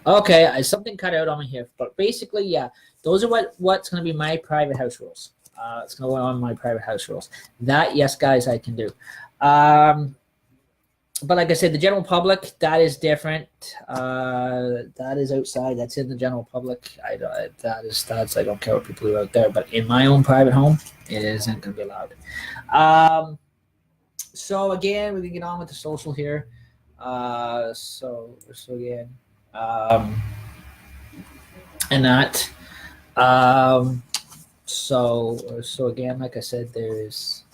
Okay, something cut out on me here, but basically, yeah, those are what's going to be my private house rules. It's going to go on my private house rules. That, yes, guys, I can do. But like I said, the general public, that is different. That is outside. That's in the general public. That's I don't care what people do out there. But in my own private home, it isn't going to be allowed. So again, we can get on with the social here. So again, and that. So again, like I said, there's.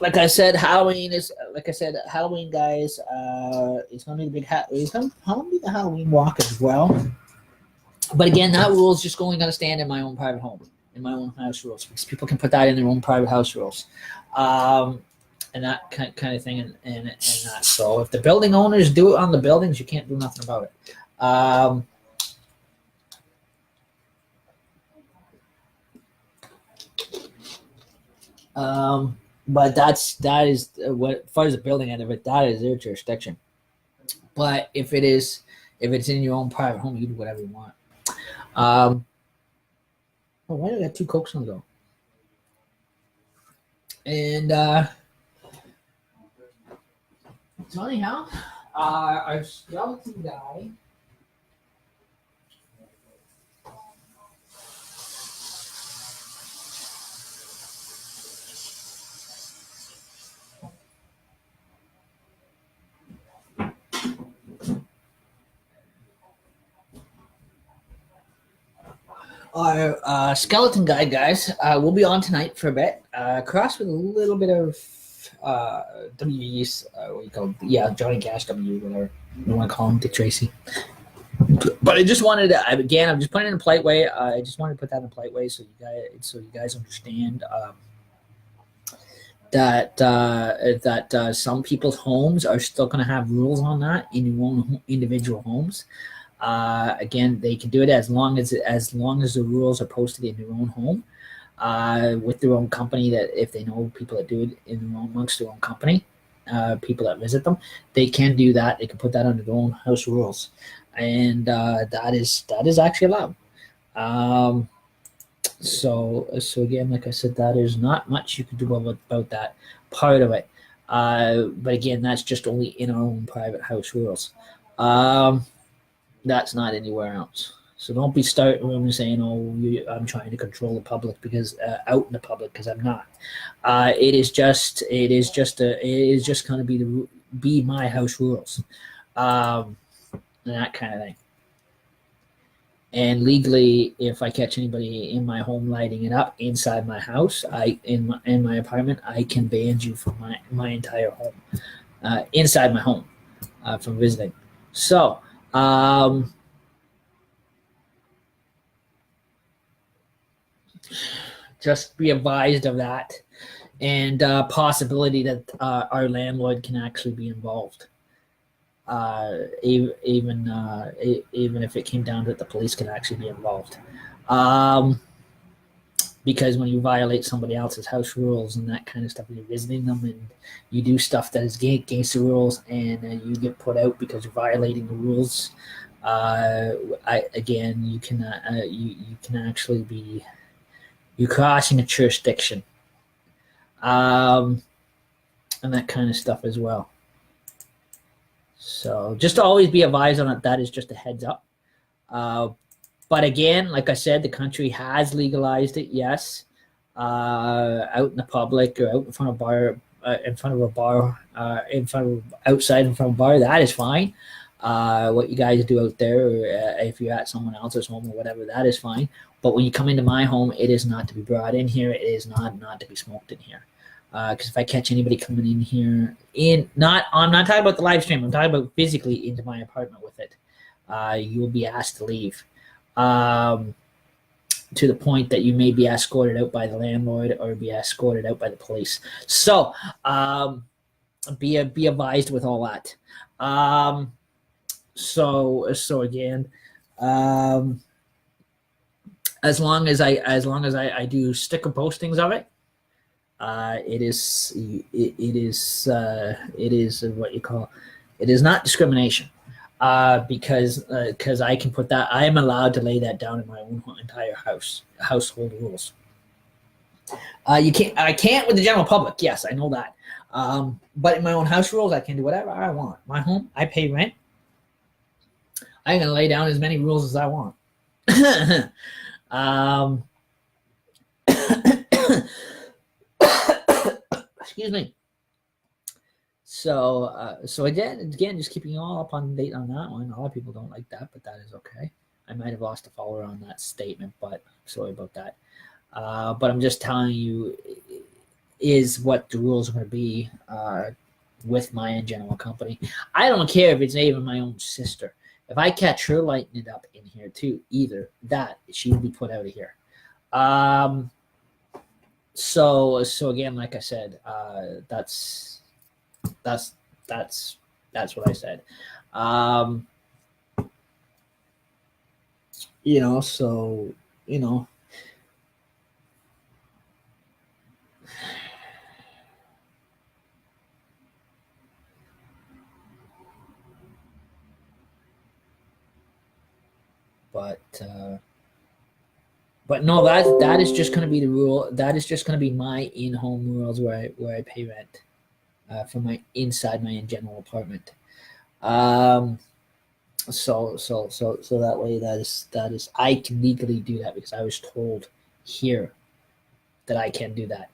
Like I said, Halloween, guys. It's gonna be the big. It's gonna be the Halloween walk as well. But again, that rule is just only gonna stand in my own private home, in my own house rules, because people can put that in their own private house rules, and that kind of thing, and that. So if the building owners do it on the buildings, you can't do nothing about it. But that is what, as far as the building end of it, that is their jurisdiction. But if it's in your own private home, you do whatever you want. Oh, why do I got 2 Cokes on the go? And so anyhow, our skeleton guy. Our skeleton guy, guys, will be on tonight for a bit. Crossed with a little bit of WE's, what you call it? Yeah, Johnny Cash W, whatever you want to call him, Dick Tracy. But I just wanted to, again, I'm just putting it in a polite way. I just wanted to put that in a polite way so you guys understand that some people's homes are still going to have rules on that in your own individual homes. Again, they can do it as long as the rules are posted in their own home, with their own company. That if they know people that do it amongst their own company, people that visit them, they can do that. They can put that under their own house rules, and that is actually allowed. So again, like I said, that is not much you can do about that part of it. But again, that's just only in our own private house rules. That's not anywhere else. So don't be starting when saying, "Oh, I'm trying to control the public because out in the public," because I'm not. It is just going to be my house rules, and that kind of thing. And legally, if I catch anybody in my home lighting it up inside my house, in my apartment, I can ban you from my entire home, inside my home, from visiting. So. Just be advised of that, and possibility that our landlord can actually be involved. Even if it came down to it, the police can actually be involved. Because when you violate somebody else's house rules and that kind of stuff, and you're visiting them and you do stuff that is against the rules, and you get put out because you're violating the rules, you can actually be, you're crossing a jurisdiction, and that kind of stuff as well. So just to always be advised on it. That is just a heads up. But again, like I said, the country has legalized it. Yes, out in the public or out in front of a bar, outside in front of a bar, that is fine. What you guys do out there, or if you're at someone else's home or whatever, that is fine. But when you come into my home, it is not to be brought in here. It is not to be smoked in here. Because if I catch anybody coming in here, I'm not talking about the live stream. I'm talking about physically into my apartment with it. You will be asked to leave. To the point that you may be escorted out by the landlord or be escorted out by the police. So be advised with all that. So again, as long as I do sticker postings of it, It is it is what you call, it is not discrimination, because I can put that, I am allowed to lay that down in my own entire household rules. You can't, I can't with the general public. Yes, I know that. But in my own house rules, I can do whatever I want. My home, I pay rent. I'm gonna lay down as many rules as I want. um, excuse me. So again, just keeping you all up on date on that one. A lot of people don't like that, but that is okay. I might have lost a follower on that statement, but sorry about that. But I'm just telling you is what the rules are going to be with my general company. I don't care if it's even my own sister. If I catch her lighting it up in here too, either that she will be put out of here. So again, like I said, that's what I said. So but no, that is just going to be the rule. That is just going to be my in-home rules where I pay rent for my inside my general apartment. So that way that is I can legally do that because I was told here that I can do that.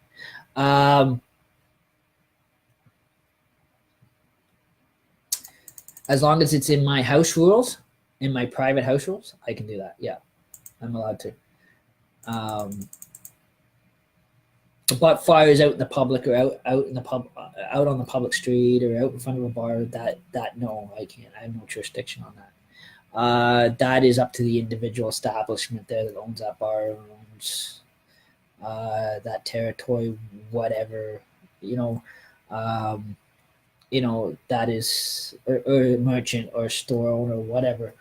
As long as it's in my house rules, in my private house rules, I can do that. Yeah, I'm allowed to. But fires out in the public or out in the pub, out on the public street or out in front of a bar, that no, I can't. I have no jurisdiction on that. That is up to the individual establishment there that owns that bar, owns that territory, whatever, that is, or merchant or store owner, whatever,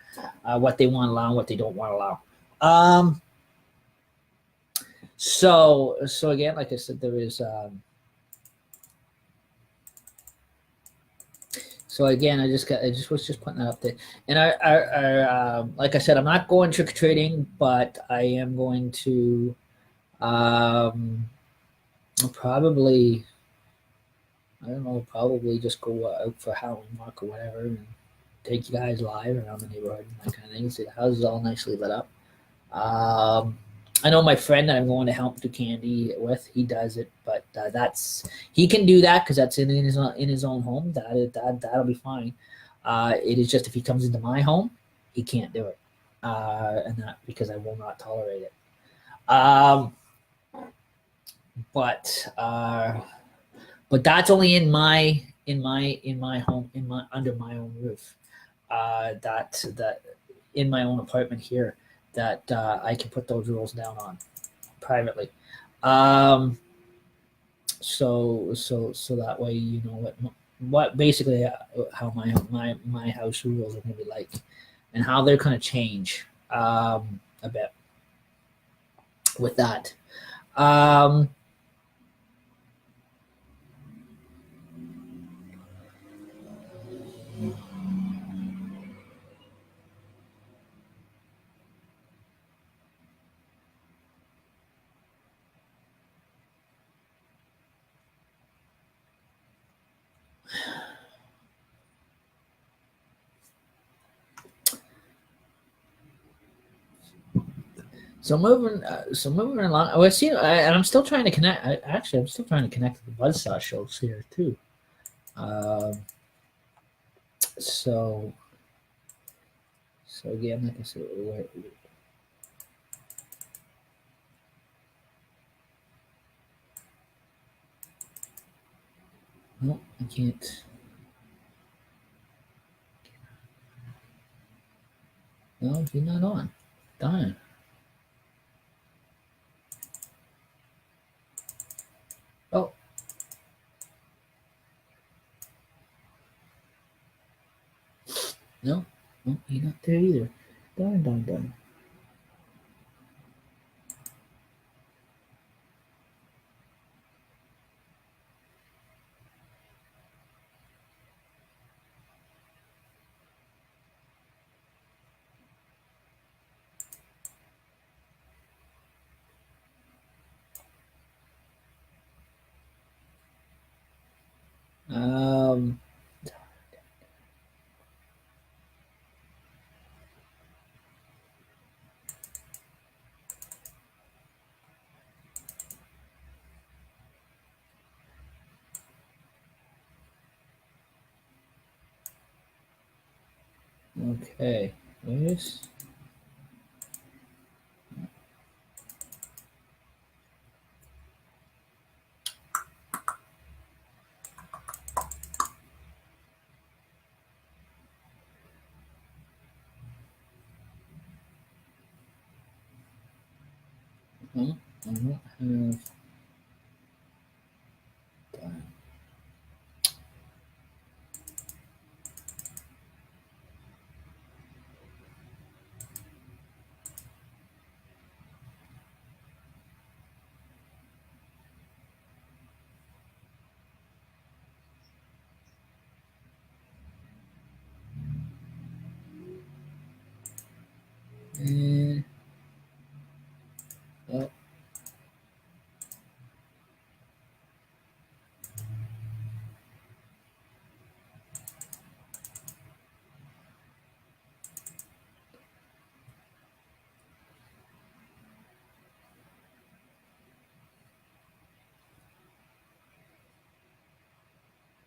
what they want to allow, what they don't want to allow. So again, like I said, there is. So again, I was just putting that up there, and like I said, I'm not going trick or treating, but I am going to, probably, I don't know, probably just go out for Halloween walk or whatever, and take you guys live around the neighborhood and that kind of thing. See the houses all nicely lit up. I know my friend that I'm going to help do candy with. He does it, but he can do that because that's in his own home. That'll be fine. It is just if he comes into my home, he can't do it, and that because I will not tolerate it. But that's only in my home, under my own roof. That in my own apartment here, that I can put those rules down on privately. So that way you know what basically how my house rules are going to be like, and how they're going to change a bit with that. So moving along. Well, see, and I'm still trying to connect. I'm still trying to connect to the Buzzsaw shows here too. So again, like I said, no, I can't. No, he's not on. Darn. Oh. No, he's not there either. Darn. Um, okay. Yes. Mhm, mhm, have and, oh,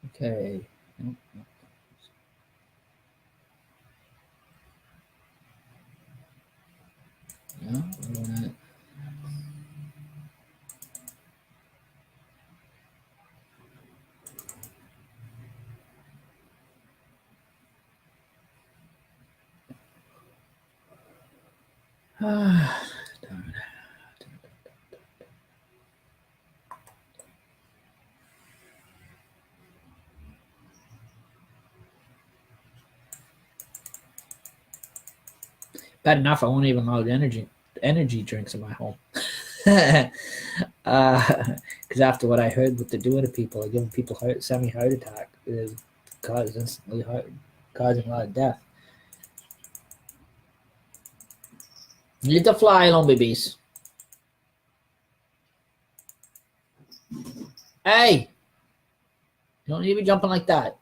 okay. No, no, darn. Bad enough. I won't even allow energy drinks in my home. Because after what I heard, what they're doing to people, they're giving people semi-heart attack, is causing a lot of death. Leave the fly alone, babies. Hey, you don't need to be jumping like that.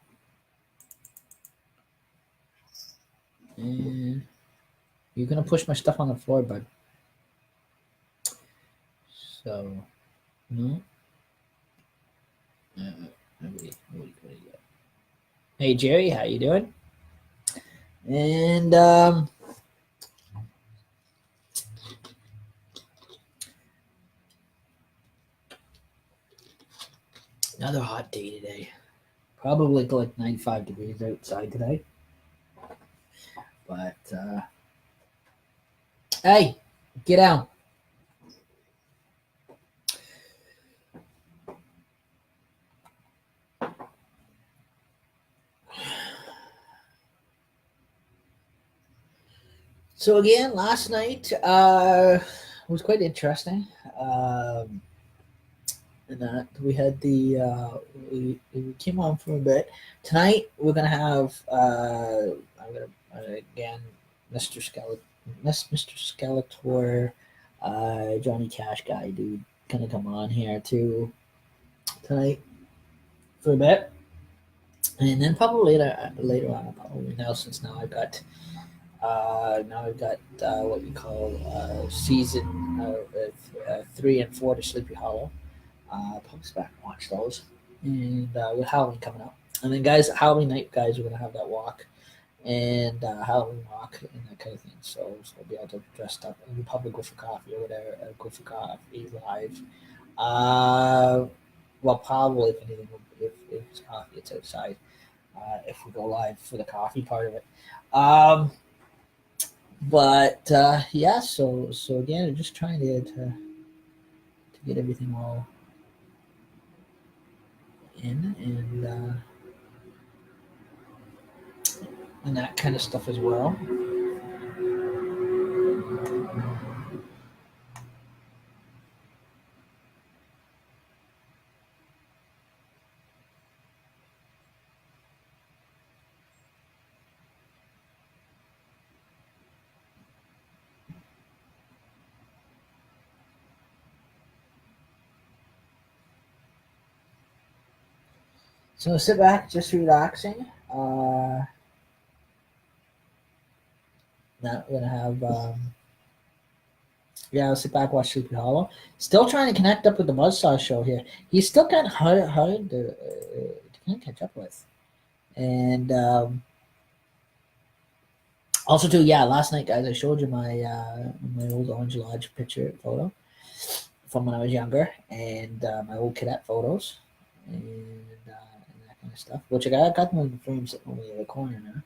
And you're gonna push my stuff on the floor, bud. So no. What do you got? Hey Jerry, how you doing? And another hot day today. Probably like 95 degrees outside today. But hey, get out. So again, last night was quite interesting. And that we had we came on for a bit. Tonight we're gonna have I'm gonna again Mr. Mr. Skeletor, Johnny Cash guy dude gonna come on here too tonight for a bit, and then probably later on I'll probably know since now I've got what you call season 3 and 4 to Sleepy Hollow. Probably back and watch those. And with Halloween coming up. And then, guys, Halloween night, guys, we're going to have that walk and Halloween walk and that kind of thing. So we'll be able to dress up and we'll probably go for coffee or whatever, go for coffee live. Well, probably if anything, if it's coffee, it's outside. If we go live for the coffee part of it. But yeah, so again, just trying to get everything all in and that kind of stuff as well. So sit back, just relaxing. Now we're gonna have yeah, I'll sit back, watch Sleepy Hollow. Still trying to connect up with the Buzzsaw show here. He's still kind of hard to kind of catch up with. And also too, yeah, last night, guys, I showed you my old Orange Lodge picture photo from when I was younger, and my old cadet photos, and that kind of stuff. Which I got them in the frame sitting over in the corner now,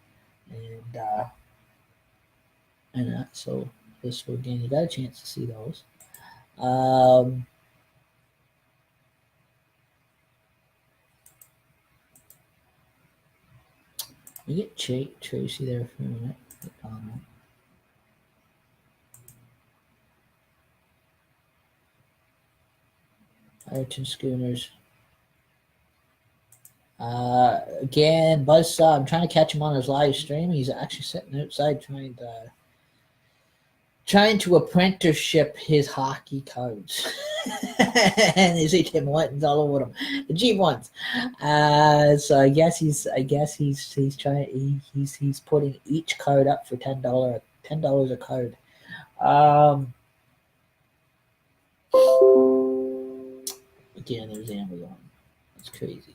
and that. So this again, you got a chance to see those. We get Tracy there for a minute. Ayrton Schooners. Again, Buzzsaw. I'm trying to catch him on his live stream. He's actually sitting outside trying to apprenticeship his hockey cards. And his ATM buttons all over them, the G ones. So I guess he's trying. He's putting each card up for $10 a card. Again, there's Amazon. That's crazy.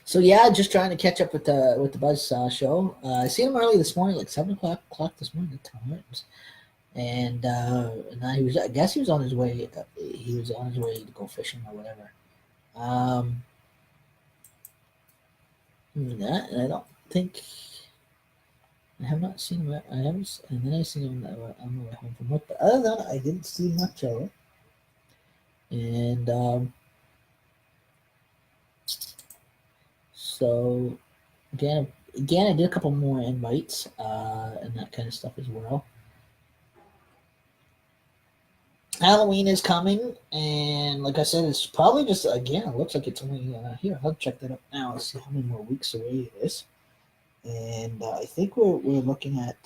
So yeah, just trying to catch up with the Buzzsaw show. I seen him early this morning, like 7 o'clock this morning at Tim Hortons, and now he was. I guess he was on his way. He was on his way to go fishing or whatever. That, and I don't think I have not seen him. I haven't, and then I seen him on the way home from work. But other than that, I didn't see much of it. And so again, I did a couple more invites and that kind of stuff as well. Halloween is coming, and like I said, it's probably just again. It looks like it's only here. I'll check that up now. Let's see how many more weeks away it is. And I think we're looking at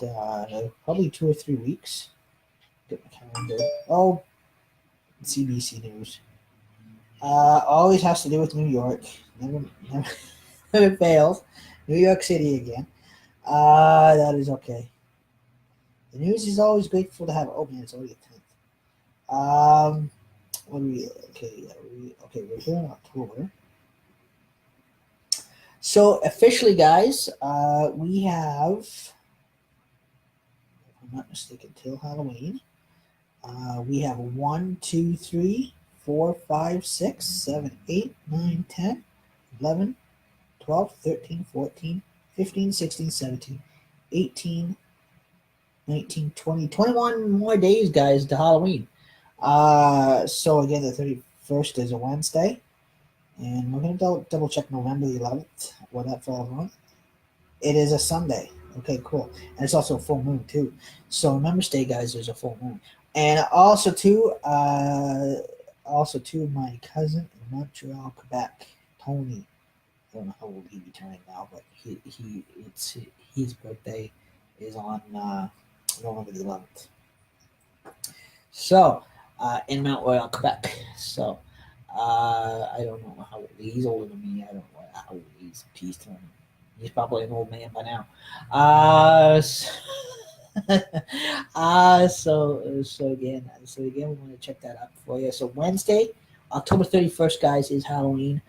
probably 2 or 3 weeks. Get my calendar. Oh, CBC News. Always has to do with New York. Never fails. New York City again. That is okay. The news is always grateful to have. Oh man, it's already the 10th. What do we? Okay, we're here in October. So officially, guys, we have, if I'm not mistaken, till Halloween. We have 1, 2, 3, 4, 5, 6, 7, 8, 9, 10, 11, 12, 13, 14, 15, 16, 17, 18, 19, 20, 21 more days, guys, to Halloween. So again, the 31st is a Wednesday. And we're going to double check November the 11th, what that falls on. It is a Sunday. Okay, cool. And it's also a full moon, too. So Remembrance Day, guys, there's a full moon. And also, too, my cousin in Montreal, Quebec, Tony. I don't know how old he'd be turning now, but his birthday is on November the 11th. So, in Mount Royal, Quebec. So, I don't know how old he's older than me. I don't know how old he's. Peace to him. He's probably an old man by now. So again, we want to check that out for you. So Wednesday, October 31st, guys, is Halloween.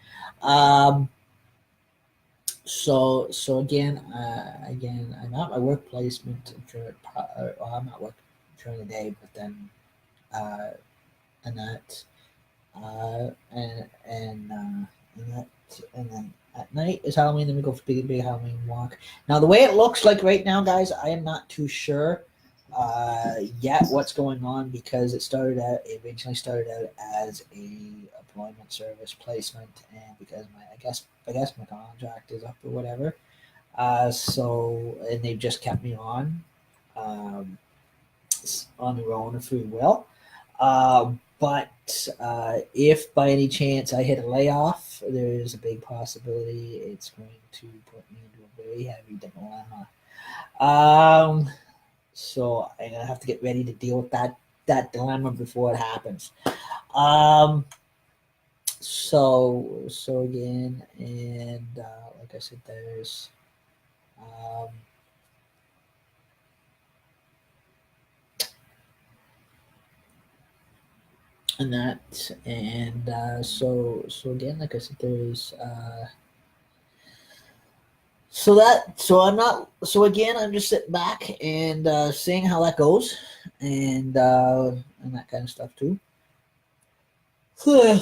So again, I'm at my work placement. I'm at work during the day, but then and then at night is Halloween. Then we go for big Halloween walk. Now the way it looks like right now, guys, I am not too sure yet what's going on, because it originally started out as a employment service placement, and because I guess my contract is up or whatever. So and they've just kept me on their own free will. But if by any chance I hit a layoff, there is a big possibility it's going to put me into very heavy dilemma. So I'm gonna have to get ready to deal with that dilemma before it happens. Um, so again, and like I said, there's um, and that, and so again, like I said, there's so again, I'm just sitting back and seeing how that goes, and that kind of stuff too. So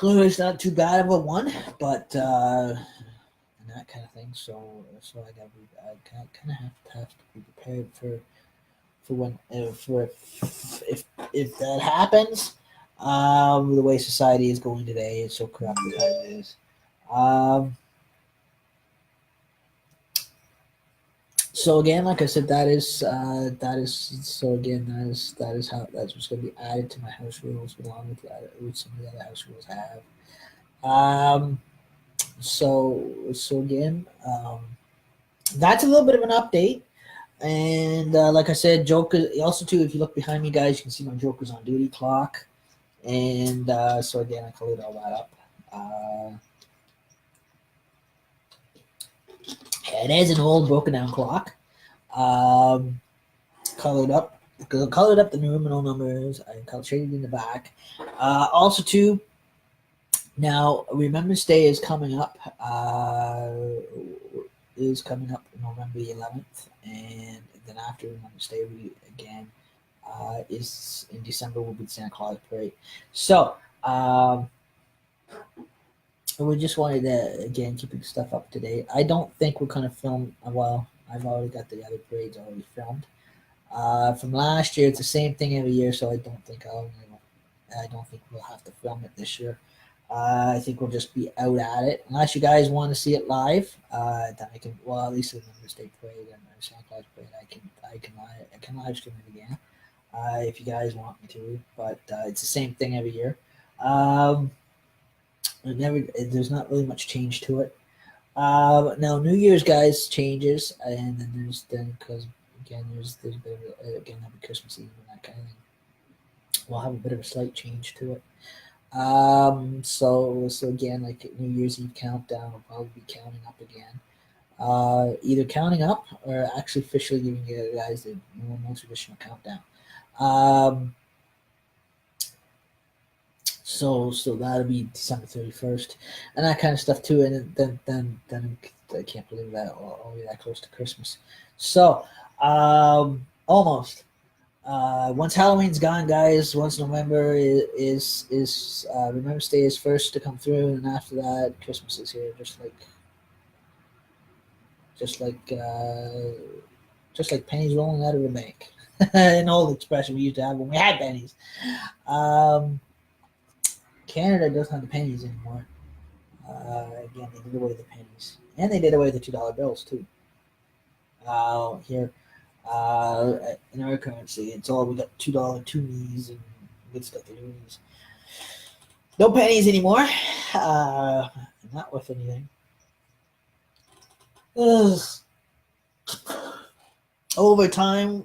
it's not too bad of a one, but and that kind of thing. So I kind of have to be prepared for when for if that happens. The way society is going today, it's so corrupted as it is. Um, so again, like I said, that is so again that is how that's what's going to be added to my house rules along with some of the other house rules I have. Um, so again, that's a little bit of an update. And like I said, Joker. Also, too, if you look behind me, guys, you can see my Joker's on duty clock. And so again, I colored all that up. It is an old broken down clock. Um, colored up because I colored up the numeral numbers. I shaded in the back. Also, too, now Remembrance Day is coming up. Is coming up November 11th, and then after Remembrance Day, we again is in December will be the Santa Claus parade. So we just wanted to again keep stuff up to date. I don't think we're gonna film. Well, I've already got the other parades already filmed. From last year, it's the same thing every year, so I don't think we'll have to film it this year. I think we'll just be out at it. Unless you guys want to see it live, then I can. Well, at least the Remembrance Day parade and the Santa Claus parade, I can live stream it again if you guys want me to. But it's the same thing every year. There's not really much change to it. Now New Year's, guys, changes, and then because again there's a bit of again that'll be Christmas Eve and that kind of thing. We'll have a bit of a slight change to it. So again, like New Year's Eve countdown will probably be counting up again. Either counting up or actually officially giving you guys the normal traditional countdown. So that'll be December 31st, and that kind of stuff too. And then I can't believe that I'll be that close to Christmas. So almost. Once Halloween's gone, guys. Once November is Remembrance Day is first to come through, and after that, Christmas is here. Just like pennies rolling out of a bank. An old expression we used to have when we had pennies. Canada doesn't have the pennies anymore. Again, they did away with the pennies, and they did away with the $2 bills too. Here, in our currency, it's all we got $2 2s and good stuff. Threes. No pennies anymore. Not worth anything. Over time,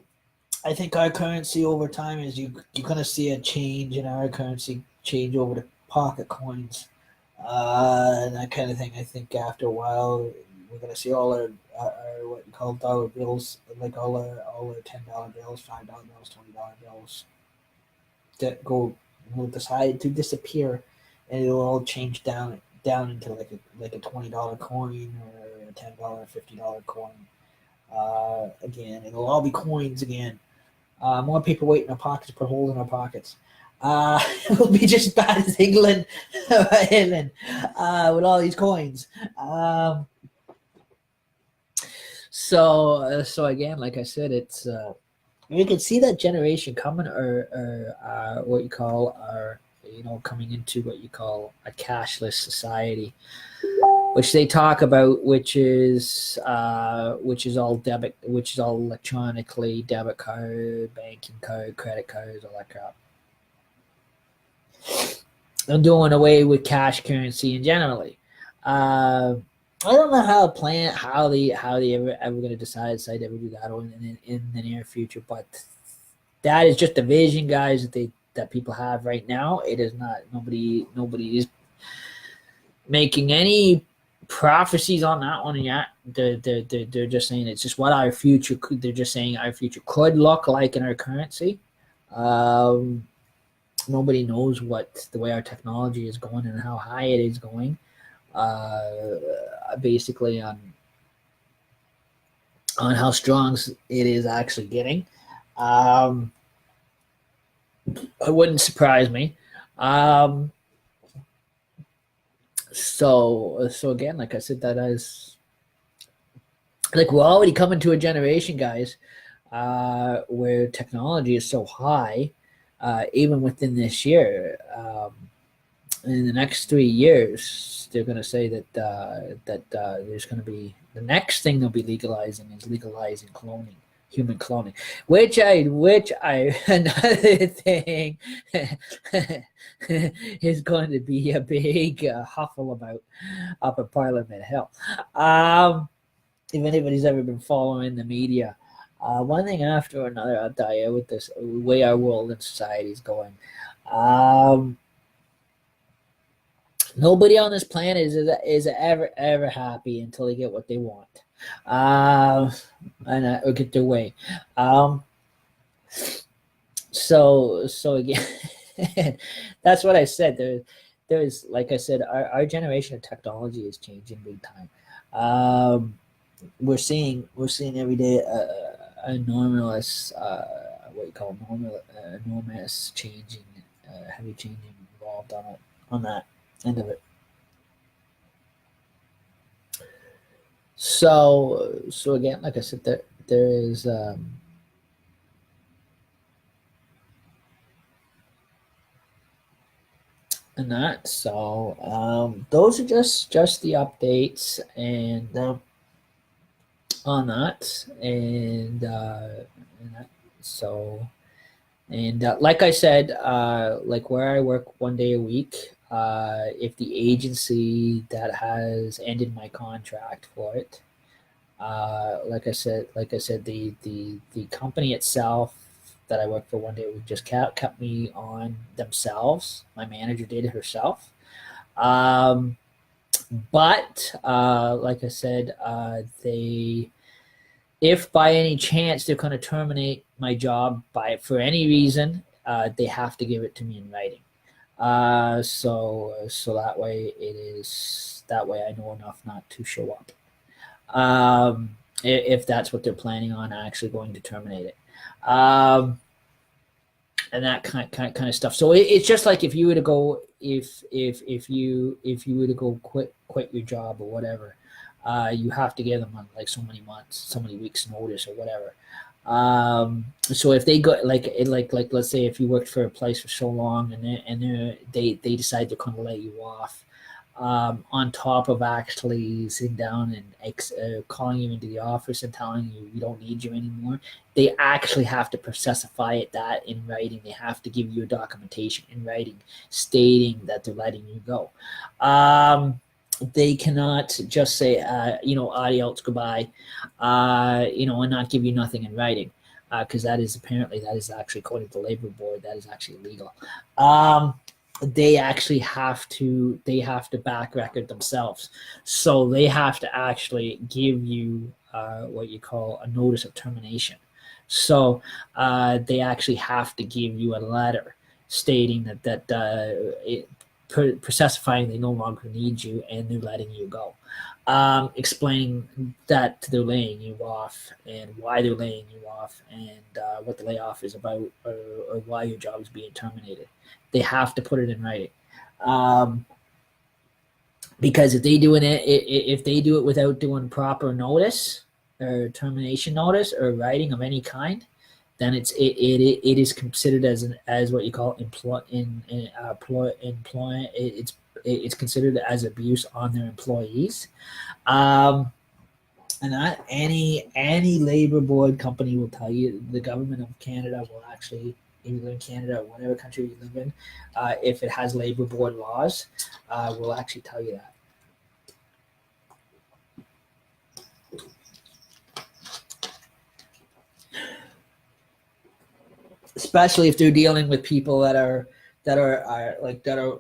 I think our currency over time is you're gonna see a change in our currency change over to pocket coins, and that kind of thing. I think after a while we're gonna see all our what you call dollar bills, like all our $10 bills, $5 bills, $20 bills, that will decide to disappear, and it'll all change down into like a $20 coin or a $10, $50 coin. Again, it'll all be coins again. More paperweight in our pockets, put holes in our pockets. It will be just as bad as England, with all these coins. So again, like I said, it's you can see that generation coming, or what you call are coming into what you call a cashless society, which they talk about, which is all debit, which is all electronically debit card, banking card, credit cards, all that crap. I'm doing away with cash currency in generally. I don't know how they ever going to decide to ever do that in the near future, but that is just the vision, guys, that people have right now. It is not nobody is making any prophecies on that one yet. They're just saying it's just what our future could. They're just saying our future could look like in our currency. Nobody knows what the way our technology is going and how high it is going. Basically on how strong it is actually getting. It wouldn't surprise me. So again, like I said, that is like we're already coming to a generation, guys, where technology is so high, even within this year. In the next 3 years, they're going to say that there's going to be the next thing they'll be legalizing cloning, human cloning, which I another thing is going to be a big huffle about up at Parliament Hill. If anybody's ever been following the media, one thing after another, I'll tell you, with this way our world and society is going. Nobody on this planet is ever happy until they get what they want, or get their way. So again, that's what I said. There's like I said, our generation of technology is changing big time. We're seeing every day enormous what you call enormous changing, heavy changing involved on that end of it. So again, like I said, there is and that. So those are just the updates and on that and that. So and like I said, like where I work 1 day a week, if the agency that has ended my contract for it, like I said, the company itself that I work for 1 day a week just kept me on themselves. My manager did it herself. But like I said, if by any chance they're going to terminate my job for any reason, they have to give it to me in writing. So that way I know enough not to show up. If that's what they're planning on actually going to terminate it. And that kind of stuff. So it's just like if you were to go, if you were to go quit your job or whatever, you have to give them like so many months, so many weeks notice or whatever. So if they go like let's say if you worked for a place for so long and they decide they're going to let you off, on top of actually sitting down and calling you into the office and telling you we don't need you anymore, they actually have to specify it that in writing. They have to give you a documentation in writing stating that they're letting you go. They cannot just say, adios, goodbye, and not give you nothing in writing, because that is actually, according to the labor board, that is actually illegal. They actually have to back record themselves, so they have to actually give you what you call a notice of termination. So they actually have to give you a letter stating that specifying they no longer need you and they're letting you go, explaining that they're laying you off and why they're laying you off and what the layoff is about, or why your job is being terminated. They have to put it in writing, because if they do it without doing proper notice or termination notice or writing of any kind, then it is considered as what you call it's considered as abuse on their employees. And that any labor board company will tell you, the government of Canada will actually, if you live in Canada or whatever country you live in, if it has labor board laws, will actually tell you that. especially if they're dealing with people that are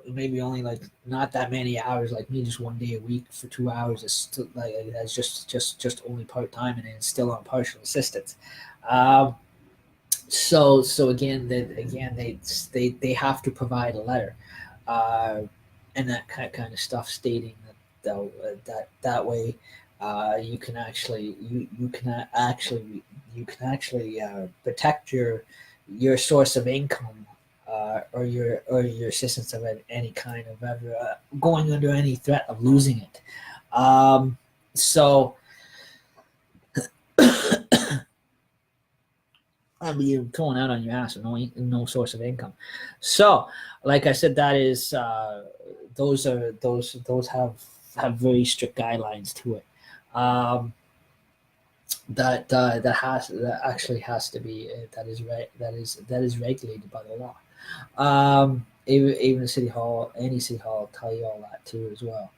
maybe only like not that many hours, like me, just 1 day a week for 2 hours is still, like that's just only part time and it's still on partial assistance. So again, they have to provide a letter, and that kind of stuff stating that way you can actually protect your source of income, or your assistance of any kind of ever going under any threat of losing it. So I mean, you're going out on your ass with no source of income. So, like I said, that is those have very strict guidelines to it. That actually has to be that is regulated by the law. Even the city hall, any city hall, will tell you all that too as well.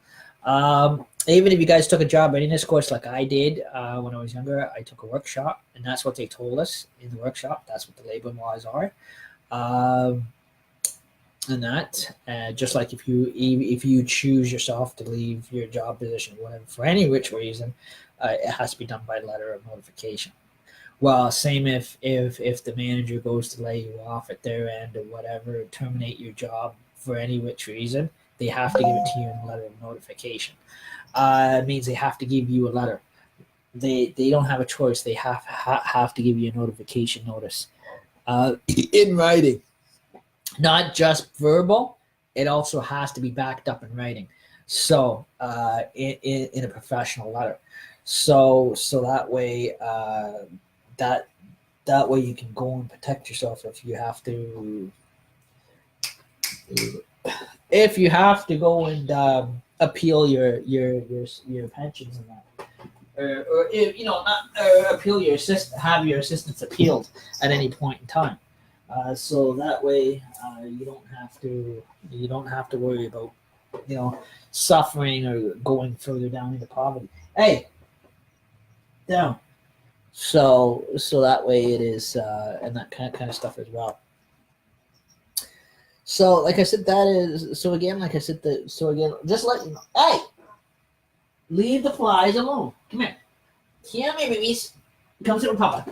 Even if you guys took a job readiness course like I did when I was younger, I took a workshop, and that's what they told us in the workshop. That's what the labor laws are, and that just like if you choose yourself to leave your job position, whatever, for any which reason, it has to be done by letter of notification. Well, same if the manager goes to lay you off at their end or whatever, terminate your job for any which reason, they have to give it to you in a letter of notification. It means they have to give you a letter. They don't have a choice. They have to give you a notification notice in writing, not just verbal. It also has to be backed up in writing. So in a professional letter. So that way that way you can go and protect yourself if you have to. If you have to go and appeal your pensions and that, or if, not appeal your have your assistance appealed at any point in time, so that way you don't have to worry about suffering or going further down into poverty. Hey, down. So that way it is, and that kind of stuff as well. So, like I said, that is so again. Like I said, just let you know. Hey, leave the flies alone. Come here, babies. Come sit with Papa.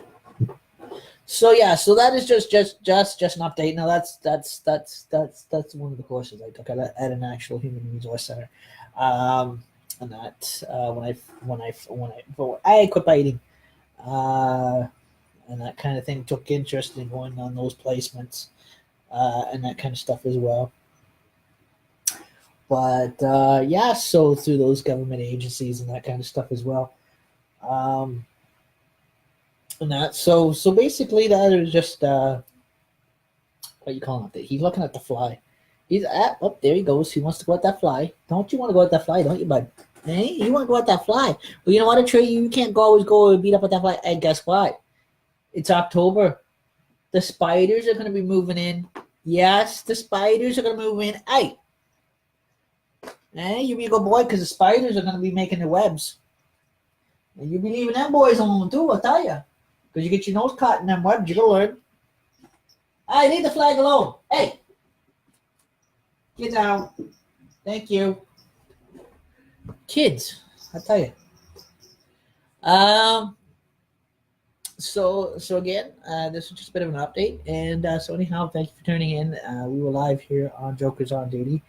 So yeah, so that is just an update. Now that's one of the courses I took at an actual human resource center, and that when I quit biting, and that kind of thing, took interest in going on those placements. And that kind of stuff as well. But yeah, so through those government agencies and that kind of stuff as well. And that so basically that is just what you calling it? He's looking at the fly. He's there he goes. He wants to go at that fly. Don't you want to go at that fly, don't you, bud? Hey, you want to go at that fly? Well, you know what, Trey, you can't always go and beat up at that fly. And guess what? It's October. The spiders are going to be moving in. Yes, the spiders are going to move in. Hey, you be a good boy because the spiders are going to be making their webs. And you'll be leaving them boys alone too, I'll tell you. Because you get your nose caught in them webs, you're going to learn. Hey, leave the flag alone. Hey, get down. Thank you. Kids, I'll tell you. So again, this was just a bit of an update, and so anyhow, thank you for tuning in. We were live here on Jokers on Duty,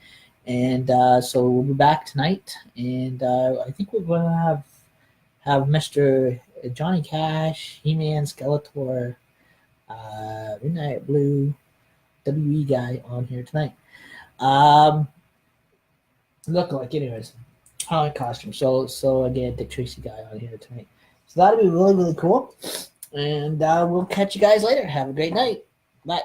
and so we'll be back tonight, and I think we're going to have Mr. Johnny Cash, He-Man, Skeletor, Midnight Blue, WE guy on here tonight. Look like anyways, Halloween costume. So again, Dick Tracy guy on here tonight. So that'll be really, really cool. And we'll catch you guys later. Have a great night. Bye.